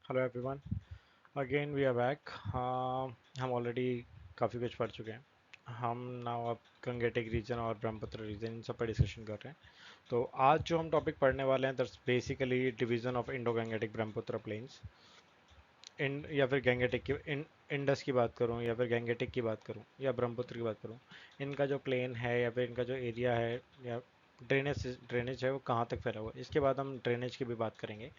Hello everyone. Again we are back. हम already काफ़ी कुछ पढ़ चुके हैं। हम नाउ अब गंगेटिक रीजन और ब्रह्मपुत्र रीजन इन सब पर डिस्कशन कर रहे हैं। तो आज जो हम टॉपिक पढ़ने वाले हैं that's basically division of Indo Gangetic Brahmaputra plains. इन या फिर गंगेटिक की इंडस की बात करूं या फिर गंगेटिक की बात करूं या ब्रह्मपुत्र की बात करूं, इनका जो प्लेन है या फिर इनका जो एरिया है या ड्रेनेज ड्रेनेज है वो कहाँ तक फैला हुआ है। इसके बाद हम ड्रेनेज की भी बात करेंगे,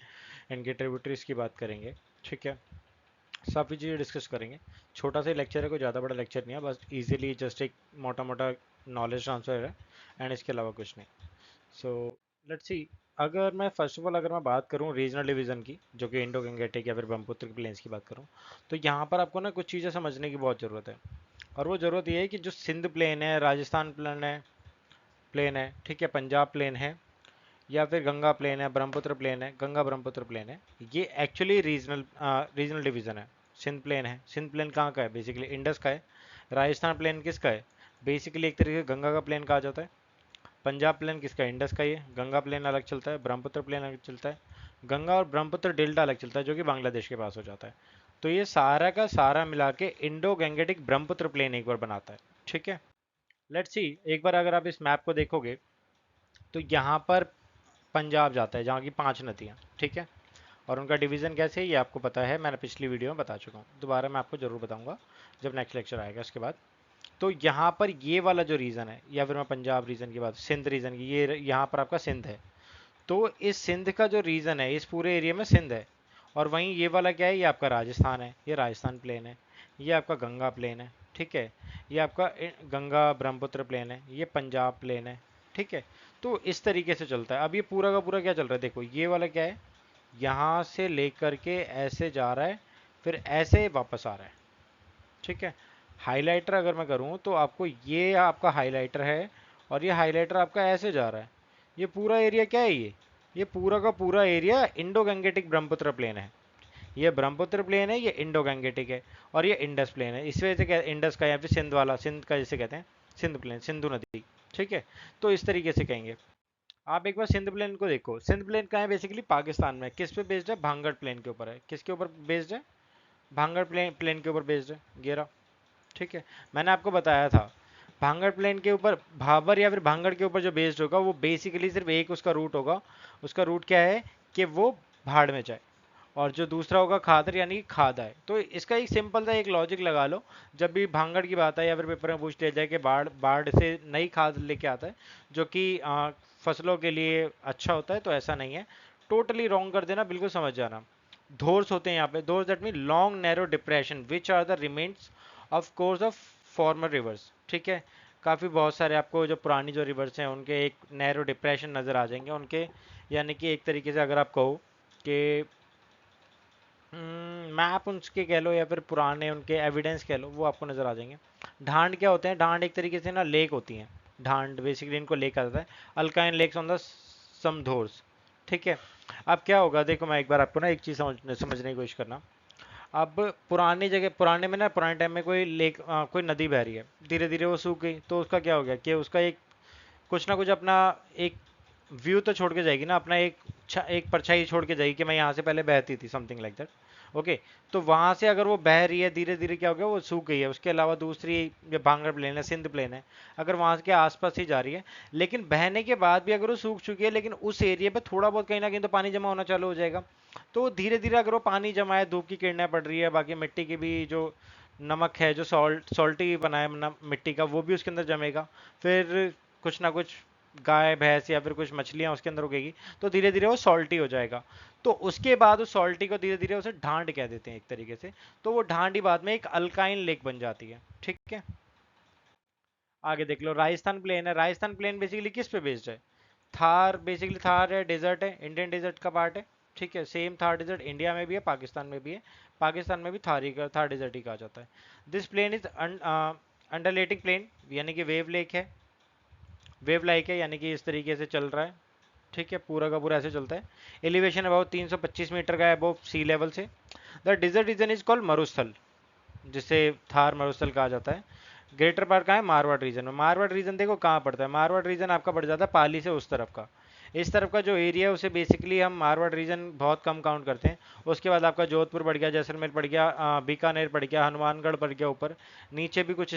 इनके ट्रिब्यूटरीज की बात करेंगे। ठीक है, काफ़ी चीज़ें डिस्कस करेंगे। छोटा सा लेक्चर है, कोई ज़्यादा बड़ा लेक्चर नहीं है, बस इजीली जस्ट एक मोटा मोटा नॉलेज ट्रांसफर है एंड इसके अलावा कुछ नहीं। So let's see. अगर मैं फर्स्ट ऑफ ऑल अगर मैं बात करूं रीजनल डिवीज़न की, जो कि इंडो गंगेटिक या फिर ब्रह्मपुत्र प्लेन्स की बात करूं, तो यहाँ पर आपको ना कुछ चीज़ें समझने की बहुत ज़रूरत है। और वो ज़रूरत ये है कि जो सिंध प्लेन है, राजस्थान प्लेन है, ठीक है, पंजाब प्लेन है, या फिर गंगा प्लेन है, ब्रह्मपुत्र प्लेन है, गंगा ब्रह्मपुत्र प्लेन है, ये एक्चुअली रीजनल डिवीजन है। सिंध प्लेन है, सिंध प्लेन कहाँ का है? बेसिकली इंडस का है। राजस्थान प्लेन किसका है? बेसिकली एक तरीके से गंगा का प्लेन कहा जाता है। पंजाब प्लेन किसका है? इंडस का ही है। गंगा प्लेन अलग चलता है, ब्रह्मपुत्र प्लेन अलग चलता है। गंगा और ब्रह्मपुत्र डेल्टा अलग चलता है, जो कि बांग्लादेश के पास हो जाता है। तो ये सारा का सारा मिला के इंडो गैंगेटिक ब्रह्मपुत्र प्लेन एक बार बनाता है। ठीक है, लेट्स सी। एक बार अगर आप इस मैप को देखोगे तो यहाँ पर पंजाब जाता है, जहाँ की 5 नदियाँ। ठीक है, और उनका डिवीज़न कैसे है ये आपको पता है, मैंने पिछली वीडियो में बता चुका हूँ, दोबारा मैं आपको ज़रूर बताऊंगा जब नेक्स्ट लेक्चर आएगा उसके बाद। तो यहाँ पर ये वाला जो रीजन है, या फिर मैं पंजाब रीजन की बात, सिंध रीजन की, ये यहाँ पर आपका सिंध है। तो इस सिंध का जो रीजन है, इस पूरे एरिया में सिंध है। और वहीं ये वाला क्या है? ये आपका राजस्थान है, ये राजस्थान प्लेन है। ये आपका गंगा प्लेन है। ठीक है, ये आपका गंगा ब्रह्मपुत्र प्लेन है, ये पंजाब प्लेन है। ठीक है, तो इस तरीके से चलता है। अब ये पूरा का पूरा क्या चल रहा है, देखो ये वाला क्या है, यहाँ से लेकर के ऐसे जा रहा है, फिर ऐसे वापस आ रहा है। ठीक है, हाइलाइटर अगर मैं करूँ तो आपको ये आपका हाइलाइटर है, और ये हाइलाइटर आपका ऐसे जा रहा है। ये पूरा एरिया क्या है? ये पूरा का पूरा area Indo Gangetic Brahmaputra plain है। ये ब्रह्मपुत्र प्लेन है, ये इंडो गंगेटिक है, और ये इंडस प्लेन है। इस वजह से क्या, इंडस का या फिर सिंध वाला, सिंध का जैसे कहते हैं, सिंध प्लेन, सिंधु नदी। ठीक है, तो इस तरीके से कहेंगे। आप एक बार सिंध प्लेन को देखो। सिंध प्लेन कहाँ है? बेसिकली पाकिस्तान में। किस पे बेस्ड है? भांगड़ प्लेन के ऊपर है। किसके ऊपर बेस्ड है? भांगड़ प्लेन के ऊपर बेस्ड है, गेरा। ठीक है, मैंने आपको बताया था भांगड़ प्लेन के ऊपर, भाबर या फिर भांगड़ के ऊपर जो बेस्ड होगा वो बेसिकली सिर्फ एक उसका रूट होगा। उसका रूट क्या है कि वो भाड़ में जाए, और जो दूसरा होगा खादर, यानी कि खादा है। तो इसका एक सिंपल सा एक लॉजिक लगा लो। जब भी भांगड़ की बात है या फिर पेपर में पूछ लिया जाए कि बाढ़ बाढ़ से नई खाद लेके आता है जो कि फसलों के लिए अच्छा होता है, तो ऐसा नहीं है। टोटली रॉन्ग कर देना, बिल्कुल समझ जाना। धोर्स होते हैं यहाँ पे। Dhors that mean long narrow depression which are the remains of course of former rivers. ठीक है, काफ़ी बहुत सारे आपको जो पुरानी जो रिवर्स हैं उनके एक नैरो डिप्रेशन नज़र आ जाएंगे उनके, यानी कि एक तरीके से अगर आप कहो कि मैप उनके कह लो या फिर पुराने उनके एविडेंस कह लो, वो आपको नज़र आ जाएंगे। ढांड क्या होते हैं? ढांड एक तरीके से ना लेक होती हैं। ढांड बेसिकली इनको लेक कहा जाता है, अल्काइन लेक्स ऑन द समधोर्स। ठीक है, अब क्या होगा देखो, मैं एक बार आपको ना एक चीज़ समझने की कोशिश करना। अब पुरानी जगह, पुराने में ना, पुराने टाइम में कोई लेक कोई नदी बह रही है, धीरे धीरे वो सूख गई, तो उसका क्या हो गया कि उसका एक कुछ ना कुछ अपना एक व्यू तो छोड़ के जाएगी ना, अपना एक परछाई छोड़ के जाएगी कि मैं यहाँ से पहले बहती थी, समथिंग लाइक दैट। ओके, तो वहां से अगर वो बह रही है धीरे धीरे, क्या हो गया, वो सूख गई है। उसके अलावा दूसरी जो भांगड़ प्लेन है, सिंध प्लेन है, अगर वहां के आसपास ही जा रही है, लेकिन बहने के बाद भी अगर वो सूख चुकी है, लेकिन उस एरिया पे थोड़ा बहुत कहीं ना कहीं तो पानी जमा होना चालू हो जाएगा। तो धीरे धीरे अगर वो पानी जमा है, धूप की किरणें पड़ रही है, बाकी मिट्टी की भी जो नमक है, जो सॉल्टी बना है मिट्टी का, वो भी उसके अंदर जमेगा। फिर कुछ ना कुछ गाय भैंस या फिर कुछ मछलियां उसके अंदर उगेगी, तो धीरे धीरे वो सॉल्टी हो जाएगा। तो उसके बाद उस सॉल्टी को धीरे धीरे उसे ढांड कह देते हैं एक तरीके से। तो वो ढांड ही बाद में एक अल्काइन लेक बन जाती है। ठीक है, आगे देख लो। राजस्थान प्लेन है। राजस्थान प्लेन बेसिकली किस पे बेस्ड है? थार, बेसिकली थार है, डेजर्ट है, इंडियन डेजर्ट का पार्ट है। ठीक है, सेम थार डेजर्ट इंडिया में भी है, पाकिस्तान में भी है। पाकिस्तान में भी थार डेजर्ट ही कहा जाता है। दिस प्लेन इज अंडरलेटिंग प्लेन, यानी कि वेव लेक है, वेव लाइक है, यानी कि इस तरीके से चल रहा है। ठीक है, पूरा का पूरा ऐसे चलता है। एलिवेशन अबाउट 325 मीटर का है अबाउट सी लेवल से। The desert region is called Marusthal, जिसे थार मरुस्थल कहा जाता है। ग्रेटर पार्ट कहाँ है? मारवाड़ रीजन में। मारवाड़ रीजन देखो कहाँ पड़ता है। मारवाड़ रीजन आपका पड़ जाता है पाली से उस तरफ का। इस तरफ का जो एरिया है उसे बेसिकली हम मारवाड़ रीजन बहुत कम काउंट करते हैं। उसके बाद आपका जोधपुर पड़ गया, जैसलमेर पड़ गया, बीकानेर पड़ गया, हनुमानगढ़ पड़ गया, ऊपर नीचे भी कुछ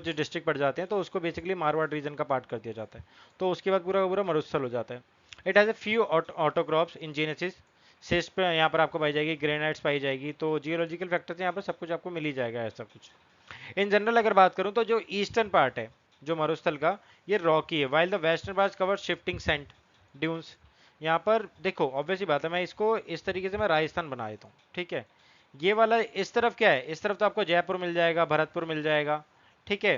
डिस्ट्रिक्ट पड़ जाते हैं, तो उसको बेसिकली मारवाड़ रीजन का पार्ट कर दिया जाता है। तो उसके बाद पूरा का पूरा मरुस्थल हो जाता है। It has a few outcrops in genesis. सिस पे यहाँ पर आपको पाई जाएगी, ग्रेनाइट्स पाई जाएगी, तो जियोलॉजिकल फैक्टर्स यहाँ पर सब कुछ आपको मिल ही जाएगा ऐसा कुछ। इन जनरल अगर बात करूँ तो जो ईस्टर्न पार्ट है जो मरुस्थल का, ये रॉकी है, while the western part cover shifting sand dunes. यहाँ पर देखो ऑब्वियसली बात है, मैं इसको इस तरीके से मैं राजस्थान बना देता हूँ, ठीक है। ये वाला इस तरफ क्या है, इस तरफ तो आपको जयपुर मिल जाएगा, भरतपुर मिल जाएगा, ठीक है,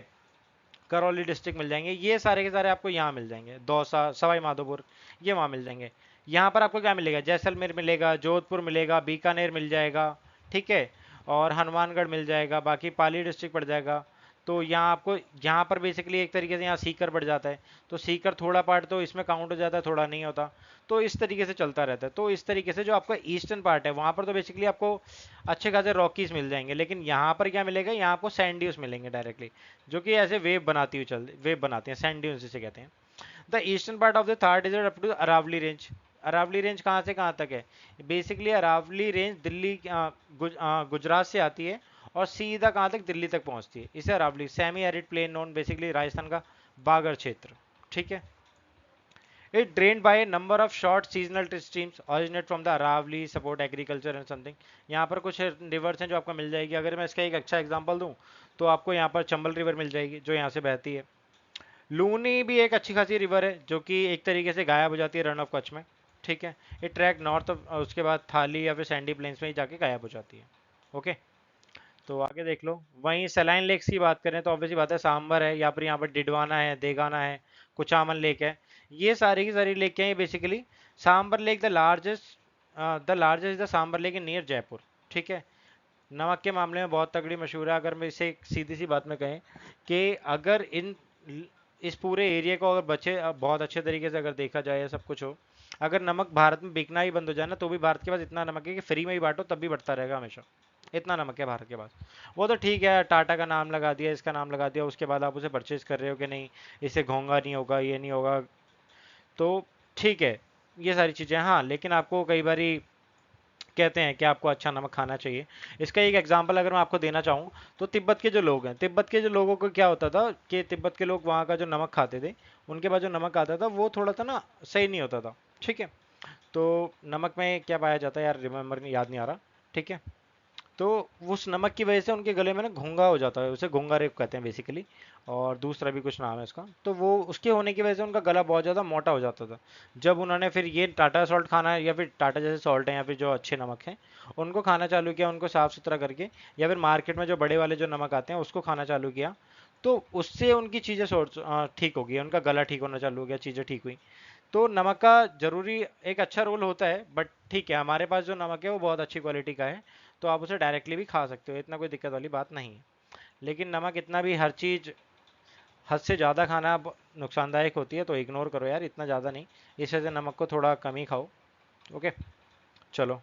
करौली डिस्ट्रिक्ट मिल जाएंगे, ये सारे के सारे आपको यहाँ मिल जाएंगे, दौसा, सवाई माधोपुर, ये वहाँ मिल जाएंगे। यहाँ पर आपको क्या मिलेगा, जैसलमेर मिलेगा, जोधपुर मिलेगा, बीकानेर मिल जाएगा, ठीक है, और हनुमानगढ़ मिल जाएगा, बाकी पाली डिस्ट्रिक्ट पड़ जाएगा। तो यहाँ आपको, यहाँ पर बेसिकली एक तरीके से यहाँ सीकर पड़ जाता है, तो सीकर थोड़ा पार्ट तो इसमें काउंट हो जाता है, थोड़ा नहीं होता। तो इस तरीके से चलता रहता है। तो इस तरीके से जो आपका ईस्टर्न पार्ट है वहाँ पर तो बेसिकली आपको अच्छे खासे रॉकीज मिल जाएंगे, लेकिन यहाँ पर क्या मिलेगा, यहाँ आपको सैंड ड्यूज मिलेंगे डायरेक्टली, जो कि ऐसे वेव बनाती हैं, सैंड ड्यून्स जिसे कहते हैं। The eastern part of the Thar desert up to Aravalli range. Aravalli range कहाँ से कहाँ तक है, बेसिकली अरावली रेंज दिल्ली गुजरात से आती है और सीधा कहाँ तक, दिल्ली तक पहुँचती है। इसे Aravalli semi arid plain known, basically Rajasthan का बागर क्षेत्र, ठीक है। It drained by a number of short seasonal streams originate from the Aravali, support agriculture and something। यहाँ पर कुछ रिवर्स हैं जो आपको मिल जाएगी। अगर मैं इसका एक अच्छा एग्जांपल दूँ तो आपको यहाँ पर चंबल रिवर मिल जाएगी जो यहाँ से बहती है। लूनी भी एक अच्छी खासी रिवर है जो कि एक तरीके से गायब हो जाती है रन ऑफ कच्छ में, ठीक है। ये ट्रैक नॉर्थ उसके बाद थाली या फिर सैंडी प्लेन्स में ही जाके गायब हो जाती है। ओके, तो आगे देख लो। वहीं सलाइन लेक्स की बात करें तो ऑब्वियसली बात है, सांबर है, या फिर यहाँ पर डिडवाना है, देगाना है, कुचामन लेक है। ये सारी की सारी लेक क्या है basically. Sambhar lake the largest the Sambhar lake in near Jaipur, ठीक है। नमक के मामले में बहुत तगड़ी मशहूर है। अगर मैं इसे एक सीधी सी बात में कहें कि अगर इस पूरे एरिया को अगर बचे बहुत अच्छे तरीके से अगर देखा जाए, सब कुछ हो, अगर नमक भारत में बिकना ही बंद हो जाए ना, तो भी भारत के पास इतना नमक है कि फ्री में ही बांटो तब भी बढ़ता रहेगा हमेशा। इतना नमक है भारत के पास। वो तो ठीक है, टाटा का नाम लगा दिया, इसका नाम लगा दिया, उसके बाद आप उसे परचेज कर रहे हो कि नहीं, इससे घोंघा नहीं होगा, ये नहीं होगा, तो ठीक है, ये सारी चीज़ें। हाँ, लेकिन आपको कई बारी कहते हैं कि आपको अच्छा नमक खाना चाहिए। इसका एक एग्जांपल अगर मैं आपको देना चाहूँ तो तिब्बत के जो लोग हैं, तिब्बत के जो लोगों को क्या होता था कि तिब्बत के लोग वहाँ का जो नमक खाते थे, उनके पास जो नमक आता था वो थोड़ा सा ना सही नहीं होता था, ठीक है। तो नमक में क्या पाया जाता है यार, रिमेम्बर याद नहीं आ रहा, ठीक है। तो उस नमक की वजह से उनके गले में ना घोंघा हो जाता है, उसे घोंघा रेप कहते हैं बेसिकली, और दूसरा भी कुछ नाम है उसका। तो वो उसके होने की वजह से उनका गला बहुत ज़्यादा मोटा हो जाता था। जब उन्होंने फिर ये टाटा सॉल्ट खाना, या फिर टाटा जैसे सॉल्ट हैं या फिर जो अच्छे नमक हैं उनको खाना चालू किया, उनको साफ़ सुथरा करके, या फिर मार्केट में जो बड़े वाले जो नमक आते हैं उसको खाना चालू किया, तो उससे उनकी चीज़ें ठीक हो गई, उनका गला ठीक होना चालू हो गया, चीज़ें ठीक हुई। तो नमक का जरूरी एक अच्छा रोल होता है, बट ठीक है, हमारे पास जो नमक है वो बहुत अच्छी क्वालिटी का है, तो आप उसे डायरेक्टली भी खा सकते हो, इतना कोई दिक्कत वाली बात नहीं है। लेकिन नमक इतना भी, हर चीज़ हद से ज़्यादा खाना नुकसानदायक होती है, तो इग्नोर करो यार, इतना ज़्यादा नहीं। इस वजह से नमक को थोड़ा कम ही खाओ। ओके, चलो।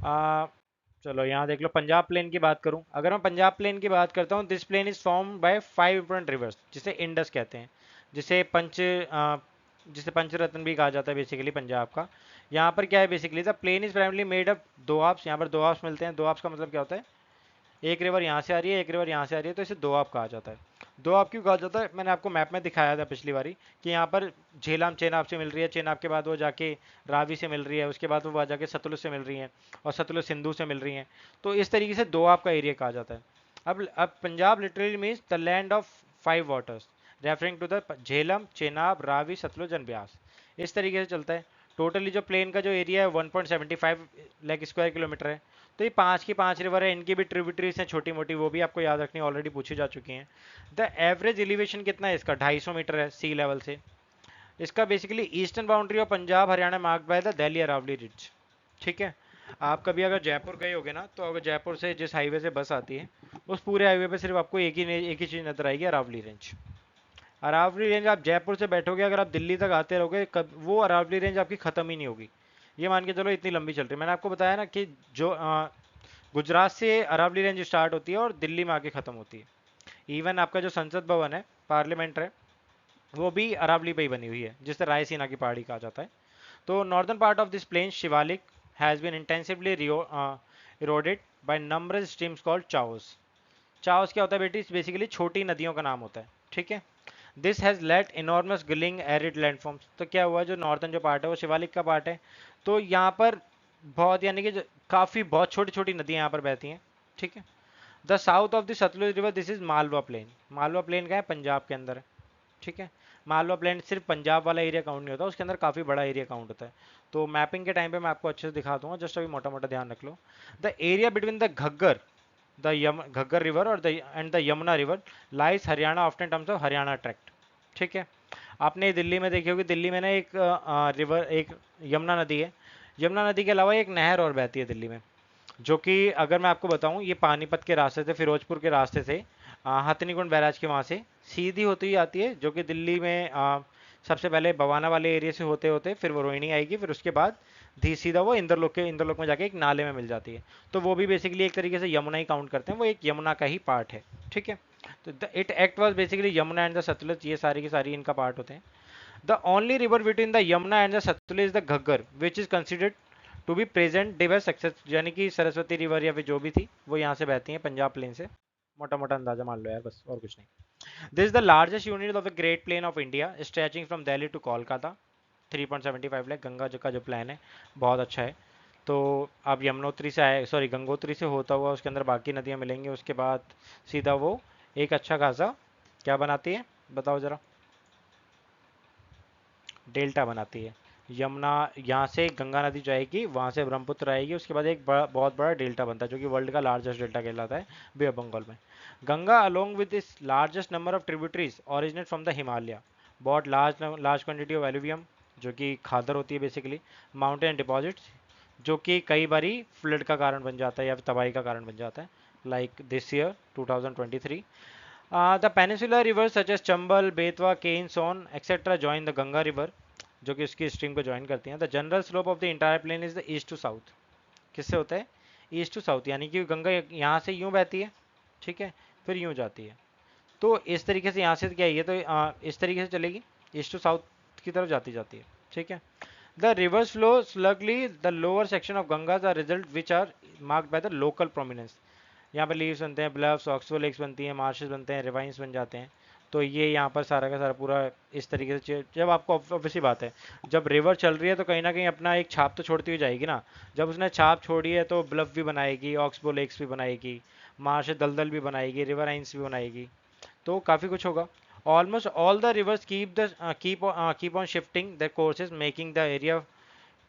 आ, चलो यहाँ देख लो, पंजाब प्लेन की बात करूँ, अगर मैं पंजाब प्लेन की बात करता हूँ, this plain is form by 5 important rivers, जिसे इंडस कहते हैं, जिसे जिसे पंचरत्न भी कहा जाता है बेसिकली पंजाब का। यहाँ पर क्या है basically, the plain is primarily made up दो आपस, यहाँ पर दो आपस मिलते हैं। दो आपस का मतलब क्या होता है, एक रिवर यहाँ से आ रही है, एक रिवर यहाँ से आ रही है, तो इसे दोआब कहा जाता है। दोआब क्यों कहा जाता है, मैंने आपको मैप में दिखाया था पिछली बारी कि यहाँ पर झेलम चेनाब से मिल रही है, चेनाब के बाद वो जाके रावी से मिल रही है, उसके बाद वो जाके सतलुज से मिल रही है, और सतलुज सिंधु से मिल रही है। तो इस तरीके से दोआब का एरिया कहा जाता है। अब Punjab literally means the land of 5 waters, referring to the Jhelum, Chenab, Ravi, Sutlej and Beas. इस तरीके से चलता है। टोटली जो प्लेन का जो एरिया है 1.75 लाख स्क्वायर किलोमीटर है। तो ये 5 की 5 रिवर है, इनकी भी ट्रिब्यूटरीज हैं छोटी मोटी, वो भी आपको याद रखनी, ऑलरेडी पूछी जा चुकी हैं। द एवरेज एलिवेशन कितना है इसका, 250 मीटर है सी लेवल से। इसका basically eastern boundary of Punjab Haryana marked by the Delhi Aravalli ridge, ठीक है। आप कभी अगर जयपुर गए होगे ना, तो अगर जयपुर से जिस हाईवे से बस आती है, उस पूरे हाईवे पे सिर्फ आपको एक ही चीज़ नजर आएगी, अरावली रेंज। अरावली रेंज आप जयपुर से बैठोगे, अगर आप दिल्ली तक आते रहोगे, कब वो अरावली रेंज आपकी ख़त्म ही नहीं होगी। ये मान के चलो इतनी लंबी चल रही है। मैंने आपको बताया ना कि जो गुजरात से अरावली रेंज स्टार्ट होती है और दिल्ली में आके ख़त्म होती है। इवन आपका जो संसद भवन है, पार्लियामेंट है, वो भी अरावली पे ही बनी हुई है, जिसे रायसीना की पहाड़ी कहा जाता है। तो northern part of this plain Shivalik has been intensively eroded by numerous streams called chos. Chos क्या होता है बेटी? बेसिकली छोटी नदियों का नाम होता है, ठीक है। This has let enormous gullying arid landforms. तो क्या हुआ, जो नॉर्दर्न जो पार्ट है वो शिवालिक का पार्ट है, तो यहाँ पर बहुत यानी कि काफ़ी बहुत छोटी छोटी नदियाँ यहाँ पर बहती हैं, ठीक है। The south of the Sutlej river this is Malwa plain. Malwa plain का है, पंजाब के अंदर है, ठीक है। मालवा प्लेन सिर्फ पंजाब वाला एरिया काउंट नहीं होता, उसके अंदर काफ़ी बड़ा एरिया काउंट होता है। तो मैपिंग के टाइम पे मैं आपको अच्छे से दिखा दूंगा, जस्ट अभी मोटा मोटा ध्यान रख लो। The area between the Ghaggar, Ghaggar river और the and the Yamuna river lies Haryana often terms of Haryana tract, ठीक है। आपने दिल्ली में देखी होगी, दिल्ली में ना एक रिवर, एक यमुना नदी है। यमुना नदी के अलावा एक नहर और बहती है दिल्ली में, जो कि अगर मैं आपको बताऊं, ये पानीपत के रास्ते से, फिरोजपुर के रास्ते से, हथनीकुंड बैराज के वहाँ से सीधी होती हुई आती है, जो कि दिल्ली में सबसे पहले बवाना वाले एरिया से होते होते फिर वो रोहिणी आएगी, फिर उसके बाद सीधा वो इंद्रलोक में जाके एक नाले में मिल जाती है। तो वो भी बेसिकली एक तरीके से यमुना ही काउंट करते हैं, वो एक यमुना का ही पार्ट है, ठीक है। तो the it act was basically Yamuna and the Satluj, ये सारी की सारी इनका पार्ट होते हैं। The only river between the Yamuna and the Satluj is the Ghaggar which is considered to be present day river success, यानी कि सरस्वती रिवर या फिर जो भी थी वो यहाँ से बहती है पंजाब प्लेन से। मोटा मोटा अंदाजा मान लो यार, बस और कुछ नहीं। This is the largest unit of the great plain of India stretching from Delhi to Kolkata. 3.75 lakh Ganga ji का जो प्लान है बहुत अच्छा है। तो आप यमुनोत्री से आए, सॉरी गंगोत्री से होता हुआ उसके अंदर बाकी नदियाँ मिलेंगी, उसके बाद सीधा वो एक अच्छा खासा क्या बनाती है बताओ जरा? डेल्टा बनाती है। यमुना यहाँ से गंगा नदी जाएगी, वहाँ से ब्रह्मपुत्र आएगी, उसके बाद एक बहुत बड़ा डेल्टा बनता है, जो कि वर्ल्ड का लार्जेस्ट डेल्टा कहलाता है बे ऑफ बंगाल में। Ganga along with this largest number of tributaries originate from the Himalaya, बहुत लार्ज क्वांटिटी ऑफ एलुवियम, जो कि खादर होती है बेसिकली, माउंटेन डिपॉजिट्स, जो कि कई बारी फ्लड का कारण बन जाता है या तबाही का कारण बन जाता है, like this year 2023। The peninsular river such as Chambal, Betwa, Ken, Son etcetera join the Ganga river, जो कि उसकी स्ट्रीम को ज्वाइन करती हैं। The general slope of the entire plain is the east to south. किससे होता है? ईस्ट टू साउथ, यानी कि गंगा यहाँ से यूँ बहती है, ठीक है, फिर यूँ जाती है। तो इस तरीके से यहाँ से क्या है, ये तो इस तरीके से चलेगी, ईस्ट टू साउथ की तरफ जाती जाती है, ठीक है। The rivers flow sluggishly the lower section of Ganga the result which are marked by the local prominence. यहाँ पर लीव्स बनते हैं, ब्लफ्स, ऑक्सबो लेक्स बनती हैं, मार्शेस बनते हैं, रिवाइंस बन जाते हैं। तो ये यहाँ पर सारा का सारा पूरा इस तरीके से जब आपको ऑब्वियसली बात है, जब रिवर चल रही है तो कहीं ना कहीं अपना एक छाप तो छोड़ती हुई जाएगी ना। जब उसने छाप छोड़ी है तो ब्लफ भी बनाएगी, ऑक्सबो लेक्स भी बनाएगी, मार्श दलदल भी बनाएगी, रिवराइंस भी बनाएगी, तो काफ़ी कुछ होगा। Almost all the rivers keep on shifting the courses making the area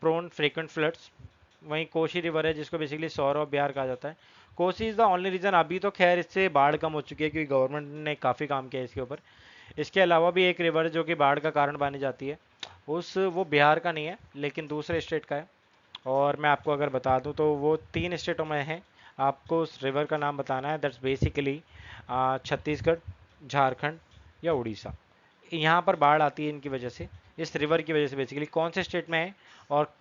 prone frequent floods. वहीं कोशी रिवर है, जिसको बेसिकली सौरव बिहार कहा जाता है। Kosi is the only reason, अभी तो खैर इससे बाढ़ कम हो चुकी है क्योंकि गवर्नमेंट ने काफ़ी काम किया है इसके ऊपर। इसके अलावा भी एक रिवर जो कि बाढ़ का कारण मानी जाती है, उस वो बिहार का नहीं है लेकिन दूसरे स्टेट का है। और मैं आपको अगर बता दूं तो वो 3 स्टेटों में है। आपको उस रिवर का नाम बताना है, दैट्स बेसिकली छत्तीसगढ़, झारखंड या उड़ीसा। यहाँ पर बाढ़ आती है इनकी वजह से, इस रिवर की वजह से। बेसिकली कौन से स्टेट में है और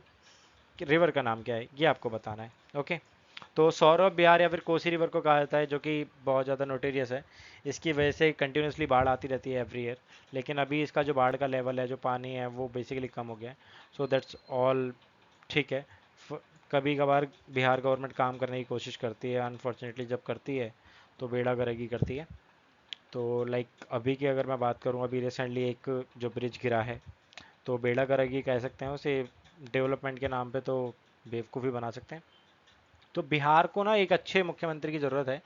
रिवर का नाम क्या है ये आपको बताना है, ओके। तो सौरभ बिहार या फिर कोसी रिवर को कहा जाता है, जो कि बहुत ज़्यादा नोटेरियस है। इसकी वजह से कंटिन्यूसली बाढ़ आती रहती है एवरी ईयर, लेकिन अभी इसका जो बाढ़ का लेवल है, जो पानी है, वो बेसिकली कम हो गया है। सो दैट्स ऑल, ठीक है। कभी कभार बिहार गवर्नमेंट काम करने की कोशिश करती है, अनफॉर्चुनेटली जब करती है तो बेड़ा गर्की करती है। तो लाइक अभी की अगर मैं बात करूँ, अभी रिसेंटली एक जो ब्रिज गिरा है, तो बेड़ा गर्की कह सकते हैं उसे, डेवलपमेंट के नाम पे तो बेवकूफ़ी बना सकते हैं। तो बिहार को ना एक अच्छे मुख्यमंत्री की ज़रूरत है,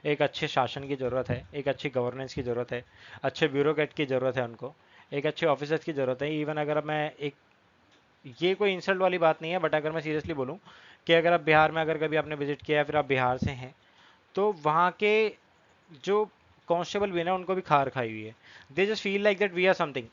एक अच्छे शासन की ज़रूरत है, एक अच्छी गवर्नेंस की ज़रूरत है, अच्छे ब्यूरोक्रेट की ज़रूरत है उनको, एक अच्छे ऑफिसर्स की ज़रूरत है। इवन अगर मैं एक, ये कोई इंसल्ट वाली बात नहीं है, बट अगर मैं सीरियसली बोलूँ कि अगर आप बिहार में अगर कभी आपने विजिट किया है, फिर आप बिहार से हैं, तो वहाँ के जो कांस्टेबल भी है ना, उनको भी खार खाई हुई है। They just feel like that we are something.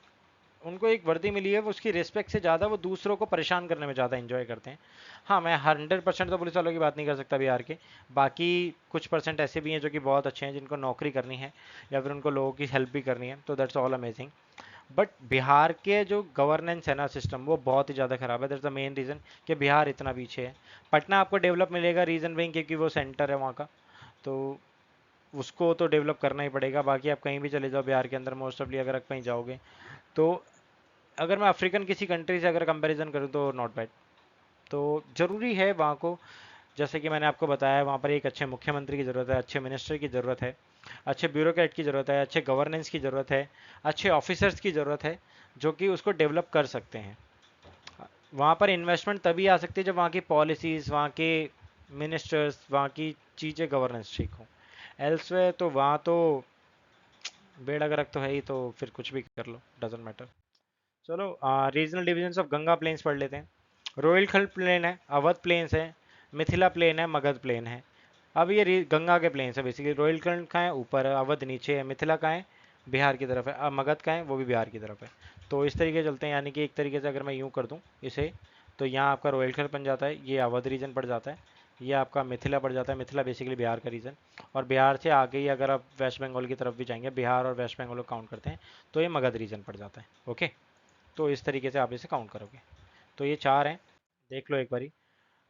उनको एक वर्दी मिली है, वो उसकी रिस्पेक्ट से ज़्यादा वो दूसरों को परेशान करने में ज़्यादा इंजॉय करते हैं। हाँ, मैं 100% तो पुलिस वालों की बात नहीं कर सकता बिहार के, बाकी कुछ परसेंट ऐसे भी हैं जो कि बहुत अच्छे हैं, जिनको नौकरी करनी है या फिर उनको लोगों की हेल्प भी करनी है, तो that's all amazing. But Bihar के जो गवर्नेंस है ना, सिस्टम, वो बहुत ही ज़्यादा ख़राब है। दैट्स द मेन रीज़न कि बिहार इतना पीछे है। पटना आपको डेवलप मिलेगा, रीज़न बेइंग क्योंकि वो सेंटर है वहाँ का, तो उसको तो डेवलप करना ही पड़ेगा। बाकी आप कहीं भी चले जाओ बिहार के अंदर, मोस्ट ऑफली अगर आप कहीं जाओगे तो अगर मैं अफ्रीकन किसी कंट्री से अगर कंपैरिजन करूँ तो नॉट बैड। तो ज़रूरी है वहाँ को, जैसे कि मैंने आपको बताया, वहाँ पर एक अच्छे मुख्यमंत्री की ज़रूरत है, अच्छे मिनिस्टर की ज़रूरत है, अच्छे ब्यूरोक्रेट की ज़रूरत है, अच्छे गवर्नेंस की ज़रूरत है, अच्छे ऑफिसर्स की ज़रूरत है जो कि उसको डेवलप कर सकते हैं। वहाँ पर इन्वेस्टमेंट तभी आ सकती है जब वहाँ की पॉलिसीज़, वहाँ के मिनिस्टर्स, वहाँ की चीज़ें, गवर्नेंस ठीक हो। एल्सवे तो वहाँ तो बेड़ा गर्क तो है ही, तो फिर कुछ भी कर लो, डजेंट मैटर। चलो regional divisions of Ganga plains पढ़ लेते हैं। रोहिलखंड प्लेन है, अवध प्लेन्स है, मिथिला प्लेन है, मगध प्लेन है। अब ये गंगा के प्लेन्स है बेसिकली। रोहिलखंड का है ऊपर है, अवध नीचे है, मिथिला का है बिहार की तरफ है, मगध का है वो भी बिहार की तरफ है। तो इस तरीके से चलते हैं, यानी कि एक तरीके से अगर मैं यूँ कर दूँ इसे, तो यहाँ आपका रोहिलखंड बन जाता है, ये अवध रीजन पड़ जाता है, ये आपका मिथिला पड़ जाता है, मिथिला बेसिकली बिहार का रीजन। और बिहार से आगे ही अगर आप वेस्ट बंगाल की तरफ भी जाएंगे, बिहार और वेस्ट बंगाल को काउंट करते हैं, तो ये मगध रीजन पड़ जाता है। ओके, तो इस तरीके से आप इसे काउंट करोगे। तो ये चार हैं, देख लो एक बारी।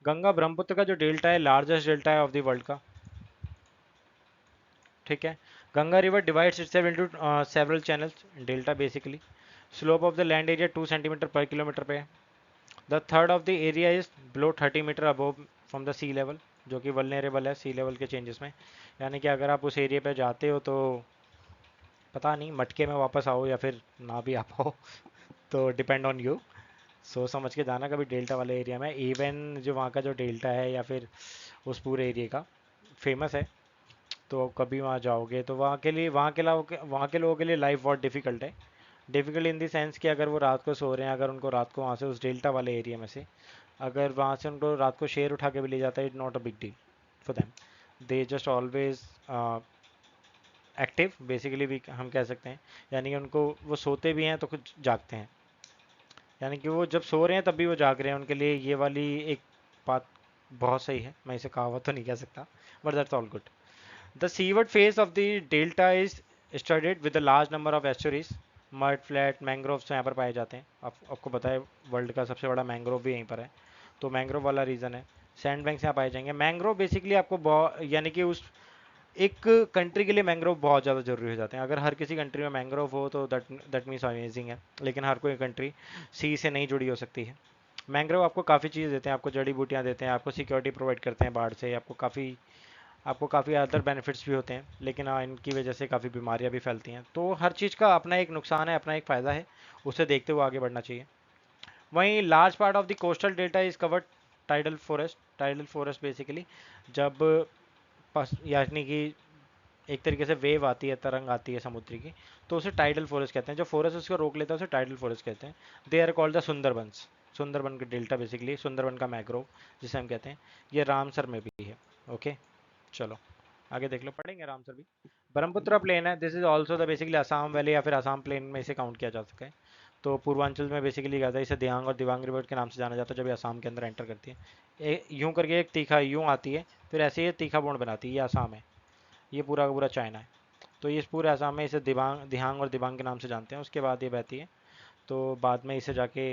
गंगा ब्रह्मपुत्र का जो डेल्टा है, लार्जेस्ट डेल्टा है ऑफ द वर्ल्ड का। ठीक है, Ganga river divides itself into several channels, delta basically. Slope of the land area 2 centimetre per kilometre पे है। The third of the area is below 30 metre above from the sea level, जो कि vulnerable है सी level के changes में। यानी कि अगर आप उस एरिया पे जाते हो तो पता नहीं मटके में वापस आओ या फिर ना भी आ पाओ, तो डिपेंड ऑन यू। सोच समझ के जाना कभी डेल्टा वाले एरिया में। इवन जो वहाँ का जो डेल्टा है या फिर उस पूरे एरिया का फेमस है, तो कभी वहाँ जाओगे तो वहाँ के लिए, वहाँ के लोगों के लिए लाइफ बहुत डिफिकल्ट है। डिफिकल्ट इन द सेंस कि अगर वो रात को सो रहे हैं, अगर उनको रात को वहाँ से उस डेल्टा वाले एरिया में से अगर वहाँ से उनको रात को शेर उठा के भी ले जाता है, it not a big deal for them. They just always active basically भी हम कह सकते हैं। यानी कि उनको, वो सोते भी हैं तो कुछ जागते हैं, यानी कि वो जब सो रहे हैं तब भी वो जाग रहे हैं। उनके लिए ये वाली एक बात बहुत सही है, मैं इसे कहावत तो नहीं कह सकता, but that's all good. The seaward face of the delta is studied with a large number of estuaries, mud flat mangroves यहाँ पर पाए जाते हैं। आपको पता है वर्ल्ड का सबसे बड़ा मैंग्रोव भी यहीं पर है, तो मैंग्रोव वाला रीजन है। सैंड बैंक्स यहाँ पाए जाएंगे। मैंग्रोव बेसिकली आपको बहुत, यानी कि उस एक कंट्री के लिए मैंग्रोव बहुत ज़्यादा जरूरी हो जाते हैं। अगर हर किसी कंट्री में मैंग्रोव हो तो दैट दैट मीन्स अमेजिंग है, लेकिन हर कोई कंट्री सी से नहीं जुड़ी हो सकती है। मैंग्रोव आपको काफ़ी चीज़ देते हैं, आपको जड़ी बूटियाँ देते हैं, आपको सिक्योरिटी प्रोवाइड करते हैं बाढ़ से, आपको काफ़ी अदर बेनिफिट्स भी होते हैं, लेकिन इनकी वजह से काफ़ी बीमारियाँ भी फैलती हैं। तो हर चीज़ का अपना एक नुकसान है, अपना एक फ़ायदा है, उसे देखते हुए आगे बढ़ना चाहिए। वहीं large part of the coastal delta is covered tidal forest. Tidal forest basically जब यानी कि एक तरीके से वेव आती है, तरंग आती है समुद्र की, तो उसे टाइडल फॉरेस्ट कहते हैं। जो फॉरेस्ट उसको रोक लेता है उसे टाइडल फॉरेस्ट कहते हैं। They are called the Sundarbans. Sundarban का डेल्टा बेसिकली सुंदरबन का मैग्रोव जिसे हम कहते हैं, ये रामसर में भी है। ओके, चलो आगे देख लो, पढ़ेंगे रामसर भी। ब्रह्मपुत्र प्लेन है, this is also the basically Assam valley या फिर असम प्लेन में इसे काउंट किया जा सका है। तो पूर्वांचल में बेसिकली क्या था, इसे दियांग और दिबांग रिवर के नाम से जाना जाता है जब ये असम के अंदर एंटर करती है। यूं करके एक तीखा यूं आती है, फिर ऐसे ये तीखा बॉन्ड बनाती है, ये असम है, ये पूरा का पूरा चाइना है। तो ये इस पूरे असम में इसे दिहांग और दिबांग के नाम से जानते हैं। उसके बाद ये बहती है, तो बाद में इसे जाके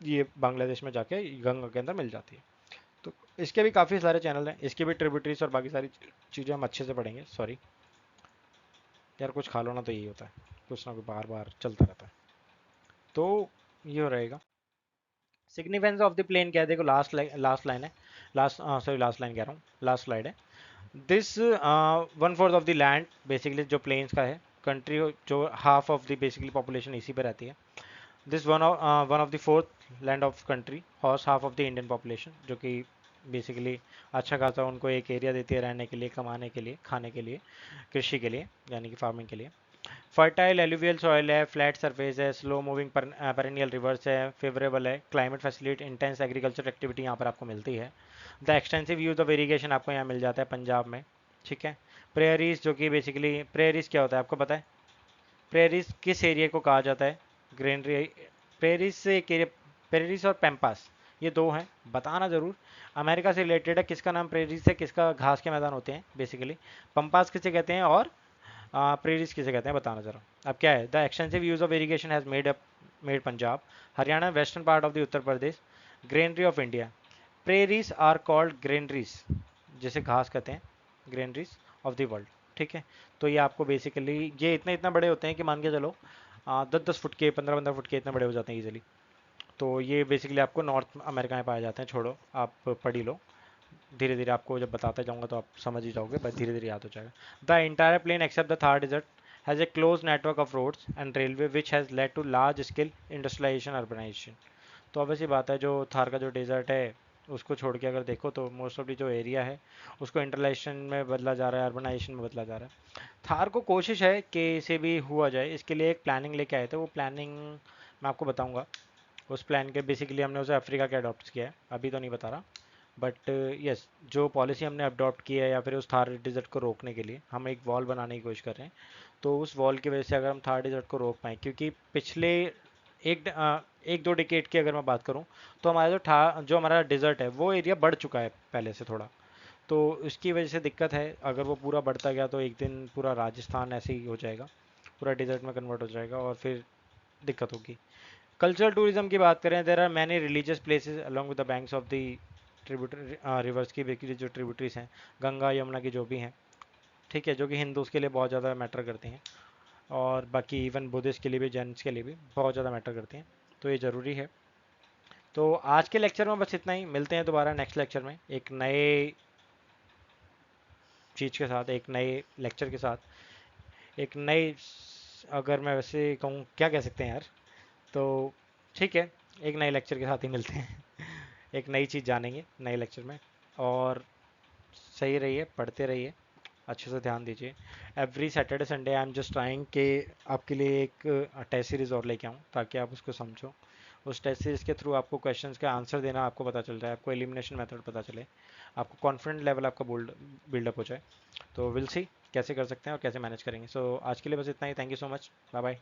ये बांग्लादेश में जाके गंगा के अंदर मिल जाती है। तो इसके भी काफ़ी सारे चैनल हैं, इसके भी ट्रिब्यूटरीज और बाकी सारी चीज़ें हम अच्छे से पढ़ेंगे। सॉरी यार, कुछ खा लो ना तो यही होता है, कुछ ना कुछ बार बार चलता रहता है। तो ये हो रहेगा। सिग्निफिकेंस ऑफ द प्लेन क्या है, देखो लास्ट लाइन है, लास्ट लाइन कह रहा हूँ, लास्ट स्लाइड है। This 1/4 of the land basically जो प्लेन्स का है, कंट्री जो half of the basically population इसी पे रहती है। This one of the fourth land of country house half of the Indian population, जो कि बेसिकली अच्छा खासा उनको एक एरिया देती है रहने के लिए, कमाने के लिए, खाने के लिए, कृषि के लिए, यानी कि फार्मिंग के लिए। फर्टाइल एलुवियल सॉइल है, फ्लैट सरफेस है, स्लो मूविंग पेरेनियल रिवर्स है, फेवरेबल है, climate facility, intense agriculture activity यहाँ पर आपको मिलती है। The extensive use of irrigation आपको यहाँ मिल जाता है पंजाब में। ठीक है, प्रेयरीज, जो कि बेसिकली प्रेयरीज क्या होता है आपको पता है? प्रेयरीज किस एरिया को कहा जाता है? ग्रीनरी। प्रेयरीज से एक एरिया, प्रेयरीज और पैम्पास ये दो हैं, बताना जरूर। अमेरिका से रिलेटेड है, किसका नाम प्रेयरीज है, किसका घास के मैदान होते हैं बेसिकली। पंपास किसे कहते हैं और प्रेरीज किसे कहते हैं, बताना जरा। अब क्या है, the extensive use of irrigation has made Punjab, Haryana, western part of the Uttar Pradesh granary of India. Prairies are called granaries, जिसे घास कहते हैं, ग्रेनरीज ऑफ द वर्ल्ड। ठीक है, तो ये आपको बेसिकली ये इतने इतना बड़े होते हैं कि मान के चलो 10 10 फुट के, 15 15 फुट के इतने बड़े हो जाते हैं इजीली। तो ये बेसिकली आपको नॉर्थ अमेरिका में पाए जाते हैं। छोड़ो, आप पढ़ ही लो, धीरे धीरे आपको जब बताते जाऊंगा तो आप समझ ही जाओगे, बस धीरे धीरे याद हो जाएगा। The entire plain except the Thar desert has a close network of roads and railway which has led to large scale industrialisation urbanisation. तो ऑब्वियसली बात है, जो थार का जो डेजर्ट है उसको छोड़ के अगर देखो तो मोस्ट ऑफ दी जो एरिया है उसको इंटरलाइजेशन में बदला जा रहा है, अर्बनाइजेशन में बदला जा रहा है। थार को कोशिश है कि इसे भी हुआ जाए, इसके लिए एक प्लानिंग लेके आए थे। वो प्लानिंग मैं आपको बताऊंगा। उस प्लान के बेसिकली हमने उसे अफ्रीका के अडॉप्ट किया है, अभी तो नहीं बता रहा। बट यस, जो पॉलिसी हमने अडॉप्ट की है या फिर उस थार डिजर्ट को रोकने के लिए हम एक वॉल बनाने की कोशिश कर रहे हैं। तो उस वॉल की वजह से अगर हम थार डिजर्ट को रोक पाएँ, क्योंकि पिछले एक दो डिकेट की अगर मैं बात करूं तो हमारा जो हमारा डिजर्ट है वो एरिया बढ़ चुका है पहले से थोड़ा। तो उसकी वजह से दिक्कत है, अगर वो पूरा बढ़ता गया तो एक दिन पूरा राजस्थान ऐसे ही हो जाएगा, पूरा डिजर्ट में कन्वर्ट हो जाएगा और फिर दिक्कत होगी। कल्चरल टूरिज्म की बात करें, there are many religious places along with the banks of the tributary rivers की बेसिकली जो ट्रिब्यूटरीज हैं, गंगा यमुना की जो भी हैं, ठीक है, जो कि हिंदूज के लिए बहुत ज़्यादा मैटर करती हैं और बाकी इवन बुद्धिस्ट के लिए भी, जैन्स के लिए भी बहुत ज़्यादा मैटर करती हैं। तो ये ज़रूरी है। तो आज के लेक्चर में बस इतना ही, मिलते हैं दोबारा नेक्स्ट लेक्चर में एक नए चीज़ के साथ, एक नए लेक्चर के साथ, एक नई, अगर मैं वैसे कहूँ क्या कह सकते हैं यार, तो ठीक है, एक नए लेक्चर के साथ ही मिलते हैं। एक नई चीज़ जानेंगे नए लेक्चर में। और सही रहिए, पढ़ते रहिए, अच्छे से ध्यान दीजिए। Every Saturday Sunday I am just trying कि आपके लिए एक टेस्ट सीरीज़ और लेके आऊँ ताकि आप उसको समझो। उस टेस्ट सीरीज़ के थ्रू आपको क्वेश्चंस का आंसर देना आपको पता चल जाए, आपको एलिमिनेशन मेथड पता चले, आपको कॉन्फिडेंट लेवल आपका बिल्डअप हो जाए। तो विल सी कैसे कर सकते हैं और कैसे मैनेज करेंगे। सो आज के लिए बस इतना ही। Thank you so much, bye bye.